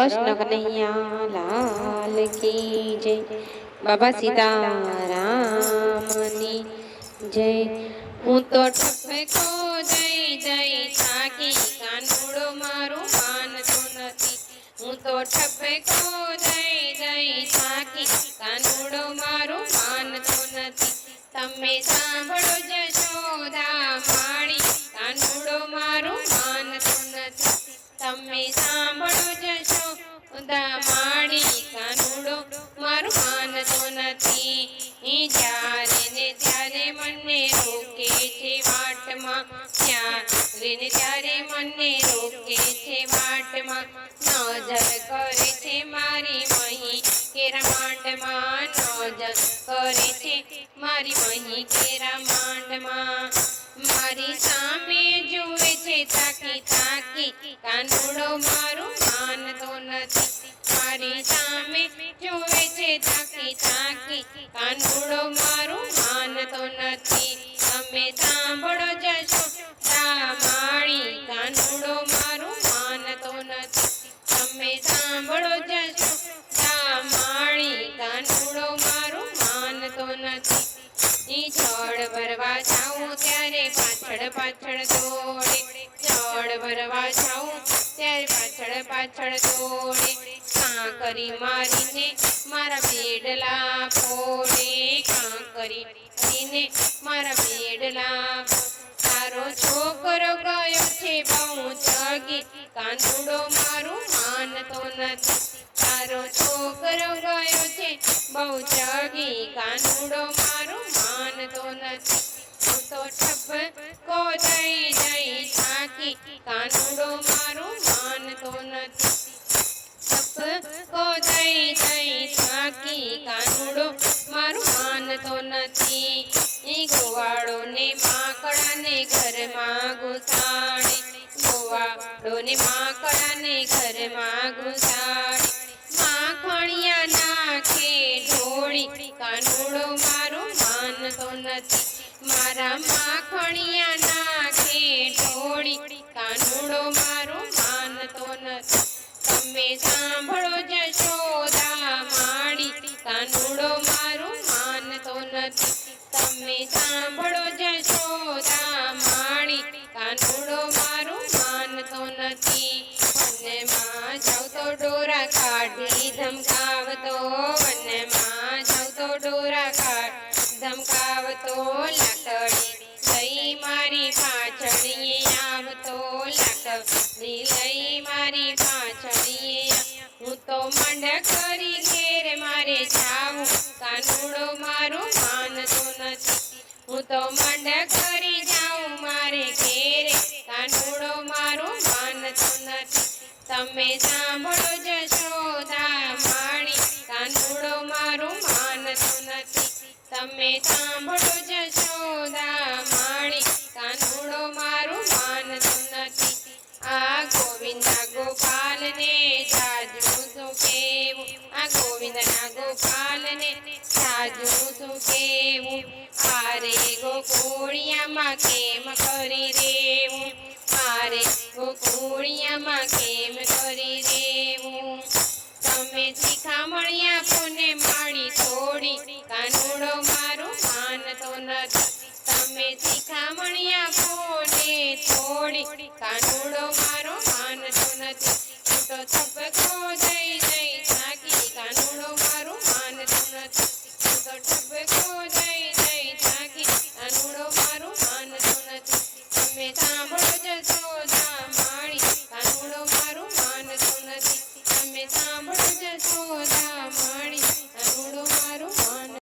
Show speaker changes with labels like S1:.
S1: કૃષ્ણ કનૈયા લાલ કી જય। બાબા સીતારામની જય। હું તો ઠપકો જય જય થાકી કાનુડો મારું માનતો નથી। હું તો ઠપકો જય જય થાકી કાનુડો મારું માનતો નથી। તમે સાંભળો જશોદા માળી કાનુડો મારું માનતો નથી। તમે સાંભળો જશોદા માળી કાનુડો મારું માનતો નથી। જ્યારે ને ત્યારે મને રોકે છે વાટમાં, ત્યારે ને ત્યારે મને રોકે છે વાટમાં। નજર કરે છે મારી મહી કેરા માંડમાં, નજર કરે છે મારી મહી કેરા માંડમાં। મારી સામે જુએ છે તાકી તાકી કાનુડો મારું માનતો નથી। મારી સામે જુએ છે તાકી તાકી કાનુડો મારું માનતો નથી। તમે સાંભળો જશોદા માળી કાનુડો મારું માનતો નથી। તમે સાંભળો જશોદા માળી કાનુડો મારું માનતો નથી। જળ ભરવા જાઉં ત્યારે પાછળ પાછળ દોડે, જળ ભરવા જાઉં ત્યારે પાછળ પાછળ દોડે। કાંકરી મારીને મારા બેડલા ફોડે, કાંકરી મારીને મારા બેડલા। તારો છોકરો ગયો છે બહુ જગી કાનુડો મારું માનતો નથી। તારો છોકરો ગયો છે બહુ જગી કાનુડો મારું માનતો નથી। હું તો ઠપકો જય જય થાકી કાનુડો મારું માનતો નથી। ઠપકો જય જય થાકી કાનુડો મારું માનતો નથી। ગોવાળો ને માકડા ને ઘરમાં ઘુસાડે, ગોવાળો ને માકડા ને ઘરમાં ઘુસાડે। માખણિયા નાખે ઢોળી કાનુડો મારું માનતો નથી। મારા માખણિયા નાખે ઢોળી કાનુડો મારું માનતો નથી। તમે સાંભળો જશોદા માળી કાનુડો મારું માનતો નથી। તમે સાંભળો જશોદા માળી કાનુડો મારું માનતો નથી। વનમાં જાઉં તો ડોરા કાઢી ધમકાવતો, વનમાં જાઉં તો ડોરા કાઢી ધમકાવતો। લાકડી લઈ મારી પાછળીએ આવતો, લાકડી લઈ મારી પાછળીએ। હું તો મંડ કરી ઘેર મારે જાઉં કાનુડો મારું માનતો નથી। હું તો મંડ કરી જાઉં મારે ઘેરે કાનુડો મારું માનતો નથી। તમે સાંભળો જશોદા માળી કાનુડો મારું માનતો નથી। તમે સાંભળો જશોદા માળી કાનુડો મારું માનતો નથી। આ ગોવિંદા ગોપાલને જાજુ શું કેવું, આ ગોવિંદના ગોપાલને જાજુ શું કેવું। આરે ગોકુળિયામાં કેમ કરી રેવું, આરે ગોકુળિયામાં કેમ કરી રેવું। તમે શિખામણી આપો ને માળી થોડી કાનુડો મારું માનતો નથી। તમે શિખામણી આપો ને થોડી કાનુડો